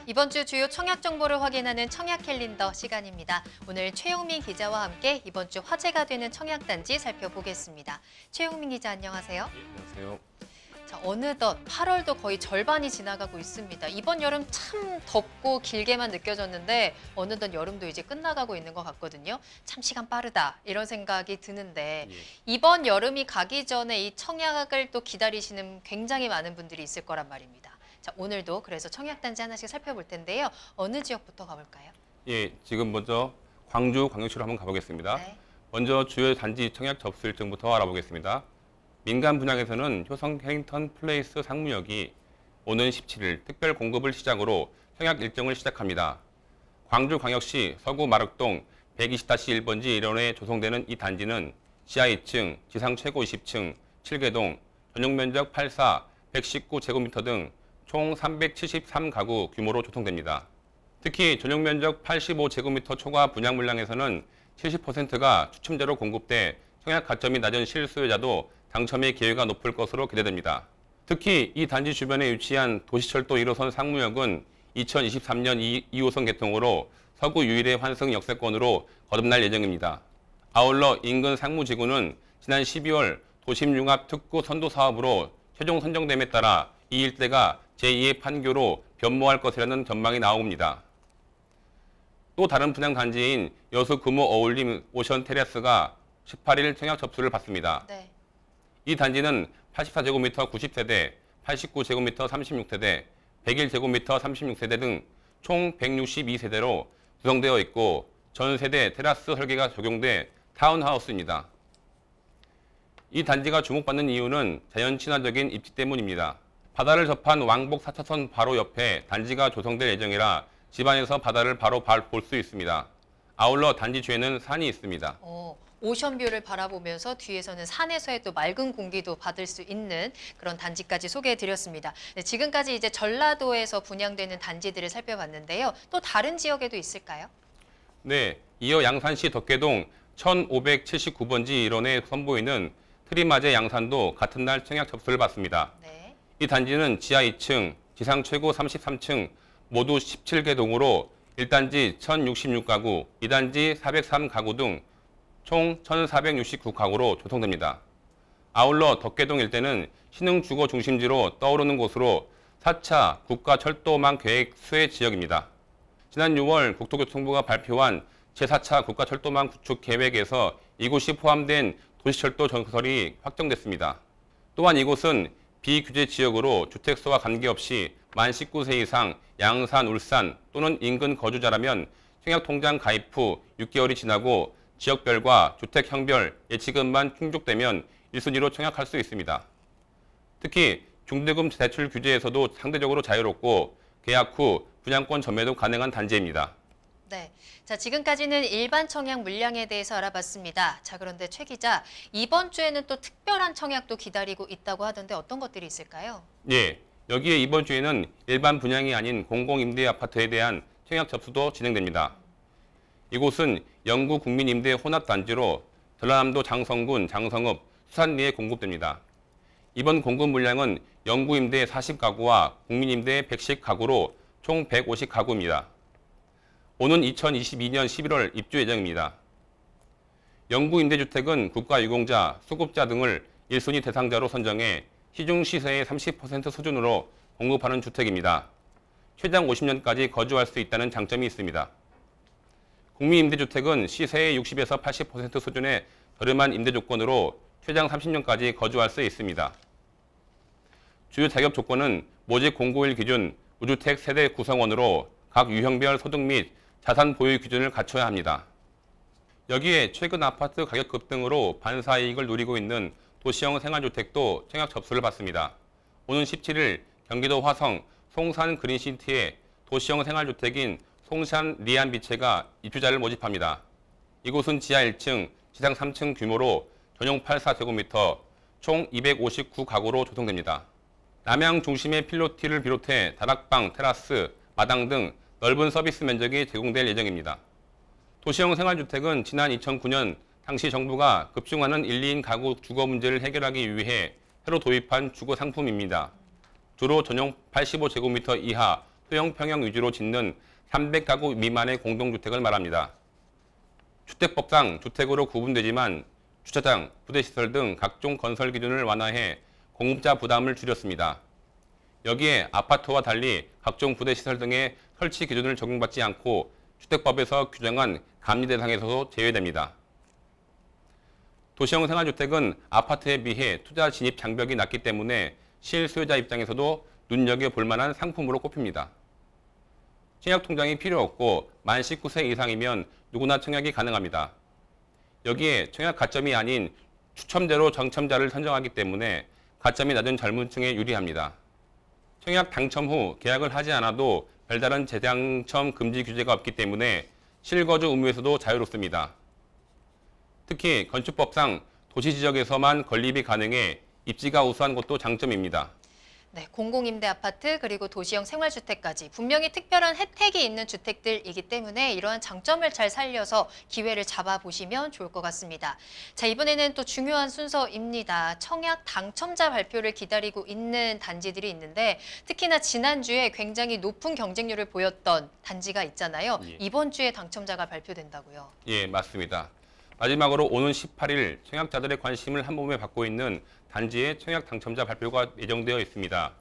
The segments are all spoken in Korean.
이번 주 주요 청약 정보를 확인하는 청약 캘린더 시간입니다. 오늘 최용민 기자와 함께 이번 주 화제가 되는 청약단지 살펴보겠습니다. 최용민 기자 안녕하세요. 안녕하세요. 자, 어느덧 8월도 거의 절반이 지나가고 있습니다. 이번 여름 참 덥고 길게만 느껴졌는데 어느덧 여름도 이제 끝나가고 있는 것 같거든요. 참 시간 빠르다 이런 생각이 드는데 이번 여름이 가기 전에 이 청약을 또 기다리시는 굉장히 많은 분들이 있을 거란 말입니다. 자, 오늘도 그래서 청약단지 하나씩 살펴볼 텐데요. 어느 지역부터 가볼까요? 예, 지금 먼저 광주광역시로 한번 가보겠습니다. 네. 먼저 주요 단지 청약 접수 일정부터 알아보겠습니다. 민간 분양에서는 효성 해링턴 플레이스 상무역이 오는 17일 특별 공급을 시작으로 청약 일정을 시작합니다. 광주광역시 서구 마륵동 120-1번지 1원에 조성되는 이 단지는 지하 2층, 지상 최고 20층, 7개동, 전용 면적 84, 119제곱미터 등 총 373가구 규모로 조성됩니다. 특히 전용 면적 85제곱미터 초과 분양 물량에서는 70%가 추첨제로 공급돼 청약 가점이 낮은 실수요자도 당첨의 기회가 높을 것으로 기대됩니다. 특히 이 단지 주변에 위치한 도시철도 1호선 상무역은 2023년 2호선 개통으로 서구 유일의 환승 역세권으로 거듭날 예정입니다. 아울러 인근 상무지구는 지난 12월 도심융합 특구 선도 사업으로 최종 선정됨에 따라 이 일대가 제2의 판교로 변모할 것이라는 전망이 나옵니다. 또 다른 분양 단지인 여수 금호 어울림 오션 테라스가 18일 청약 접수를 받습니다. 네. 이 단지는 84제곱미터 90세대, 89제곱미터 36세대, 101제곱미터 36세대 등 총 162세대로 구성되어 있고 전 세대 테라스 설계가 적용돼 타운하우스입니다. 이 단지가 주목받는 이유는 자연 친화적인 입지 때문입니다. 바다를 접한 왕복 4차선 바로 옆에 단지가 조성될 예정이라 집안에서 바다를 바로 볼 수 있습니다. 아울러 단지 주에는 산이 있습니다. 오션뷰를 바라보면서 뒤에서는 산에서의 또 맑은 공기도 받을 수 있는 그런 단지까지 소개해드렸습니다. 네, 지금까지 이제 전라도에서 분양되는 단지들을 살펴봤는데요. 또 다른 지역에도 있을까요? 네, 이어 양산시 덕계동 1579번지 1원에 선보이는 트리마제 양산도 같은 날 청약 접수를 받습니다. 네. 이 단지는 지하 2층, 지상 최고 33층 모두 17개 동으로 1단지 1066가구, 2단지 403가구 등 총 1469가구로 조성됩니다. 아울러 덕계동 일대는 신흥주거 중심지로 떠오르는 곳으로 4차 국가철도망 계획 수혜 지역입니다. 지난 6월 국토교통부가 발표한 제4차 국가철도망 구축 계획에서 이곳이 포함된 도시철도 건설이 확정됐습니다. 또한 이곳은 비규제 지역으로 주택수와 관계없이 만 19세 이상 양산, 울산 또는 인근 거주자라면 청약통장 가입 후 6개월이 지나고 지역별과 주택형별 예치금만 충족되면 1순위로 청약할 수 있습니다. 특히 중대금 대출 규제에서도 상대적으로 자유롭고 계약 후 분양권 전매도 가능한 단지입니다. 네. 자, 지금까지는 일반 청약 물량에 대해서 알아봤습니다. 자, 그런데 최 기자, 이번 주에는 또 특별한 청약도 기다리고 있다고 하던데 어떤 것들이 있을까요? 예, 여기에 이번 주에는 일반 분양이 아닌 공공임대 아파트에 대한 청약 접수도 진행됩니다. 이곳은 영구 국민임대 혼합단지로 전라남도 장성군 장성읍 수산리에 공급됩니다. 이번 공급 물량은 영구임대 40가구와 국민임대 110가구로 총 150가구입니다. 오는 2022년 11월 입주 예정입니다. 영구임대주택은 국가유공자, 수급자 등을 1순위 대상자로 선정해 시중 시세의 30% 수준으로 공급하는 주택입니다. 최장 50년까지 거주할 수 있다는 장점이 있습니다. 국민임대주택은 시세의 60에서 80% 수준의 저렴한 임대 조건으로 최장 30년까지 거주할 수 있습니다. 주요 자격 조건은 모집 공고일 기준 무주택 세대 구성원으로 각 유형별 소득 및 자산 보유 기준을 갖춰야 합니다. 여기에 최근 아파트 가격 급등으로 반사이익을 누리고 있는 도시형 생활주택도 청약 접수를 받습니다. 오는 17일 경기도 화성 송산 그린시티에 도시형 생활주택인 송산 리안비체가 입주자를 모집합니다. 이곳은 지하 1층, 지상 3층 규모로 전용 84제곱미터, 총 259가구로 조성됩니다. 남양 중심의 필로티를 비롯해 다락방, 테라스, 마당 등 넓은 서비스 면적이 제공될 예정입니다. 도시형 생활주택은 지난 2009년 당시 정부가 급증하는 1, 2인 가구 주거 문제를 해결하기 위해 새로 도입한 주거 상품입니다. 주로 전용 85제곱미터 이하 소형 평형 위주로 짓는 300가구 미만의 공동주택을 말합니다. 주택법상 주택으로 구분되지만 주차장, 부대시설 등 각종 건설 기준을 완화해 공급자 부담을 줄였습니다. 여기에 아파트와 달리 각종 부대시설 등의 설치 기준을 적용받지 않고 주택법에서 규정한 감리 대상에서도 제외됩니다. 도시형 생활주택은 아파트에 비해 투자 진입 장벽이 낮기 때문에 실수요자 입장에서도 눈여겨볼 만한 상품으로 꼽힙니다. 청약통장이 필요 없고 만 19세 이상이면 누구나 청약이 가능합니다. 여기에 청약 가점이 아닌 추첨제로 당첨자를 선정하기 때문에 가점이 낮은 젊은 층에 유리합니다. 청약 당첨 후 계약을 하지 않아도 별다른 재당첨 금지 규제가 없기 때문에 실거주 의무에서도 자유롭습니다. 특히 건축법상 도시지역에서만 건립이 가능해 입지가 우수한 것도 장점입니다. 네, 공공임대 아파트 그리고 도시형 생활주택까지 분명히 특별한 혜택이 있는 주택들이기 때문에 이러한 장점을 잘 살려서 기회를 잡아보시면 좋을 것 같습니다. 자, 이번에는 또 중요한 순서입니다. 청약 당첨자 발표를 기다리고 있는 단지들이 있는데 특히나 지난주에 굉장히 높은 경쟁률을 보였던 단지가 있잖아요. 예. 이번 주에 당첨자가 발표된다고요. 예, 맞습니다. 마지막으로 오는 18일 청약자들의 관심을 한 몸에 받고 있는 단지의 청약 당첨자 발표가 예정되어 있습니다.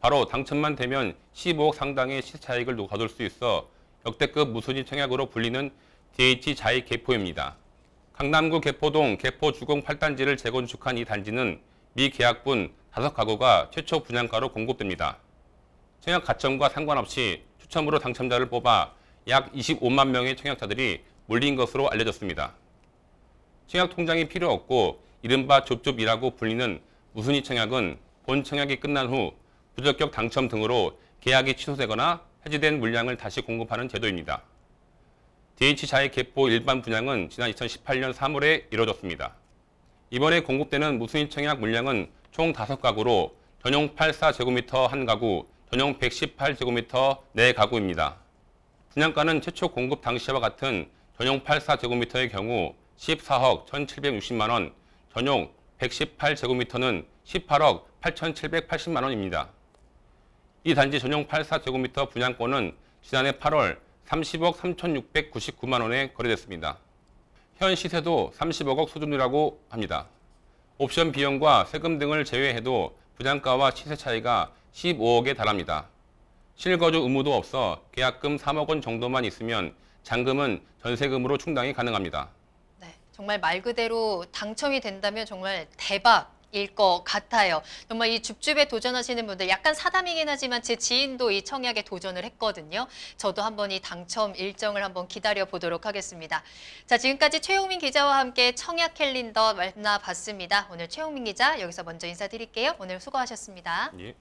바로 당첨만 되면 15억 상당의 시세 차익을 거둘 수 있어 역대급 무순위 청약으로 불리는 DH 자이 개포입니다. 강남구 개포동 개포 주공 8단지를 재건축한 이 단지는 미계약분 5가구가 최초 분양가로 공급됩니다. 청약 가점과 상관없이 추첨으로 당첨자를 뽑아 약 25만 명의 청약자들이 몰린 것으로 알려졌습니다. 청약 통장이 필요 없고 이른바 좁좁이라고 불리는 무순위 청약은 본 청약이 끝난 후 부적격 당첨 등으로 계약이 취소되거나 해지된 물량을 다시 공급하는 제도입니다. DH자의 개포 일반 분양은 지난 2018년 3월에 이뤄졌습니다. 이번에 공급되는 무순위 청약 물량은 총 5가구로 전용 84제곱미터 1가구, 전용 118제곱미터 4가구입니다. 분양가는 최초 공급 당시와 같은 전용 84제곱미터의 경우 14억 1,760만 원, 전용 118제곱미터는 18억 8,780만 원입니다. 이 단지 전용 84제곱미터 분양권은 지난해 8월 30억 3,699만 원에 거래됐습니다. 현 시세도 30억 수준이라고 합니다. 옵션 비용과 세금 등을 제외해도 분양가와 시세 차이가 15억에 달합니다. 실거주 의무도 없어 계약금 3억 원 정도만 있으면 잔금은 전세금으로 충당이 가능합니다. 네, 정말 말 그대로 당첨이 된다면 정말 대박일 것 같아요. 정말 이 줍줍에 도전하시는 분들 약간 사담이긴 하지만 제 지인도 이 청약에 도전을 했거든요. 저도 한번 이 당첨 일정을 한번 기다려 보도록 하겠습니다. 자, 지금까지 최용민 기자와 함께 청약 캘린더 만나봤습니다. 오늘 최용민 기자 여기서 먼저 인사드릴게요. 오늘 수고하셨습니다. 예.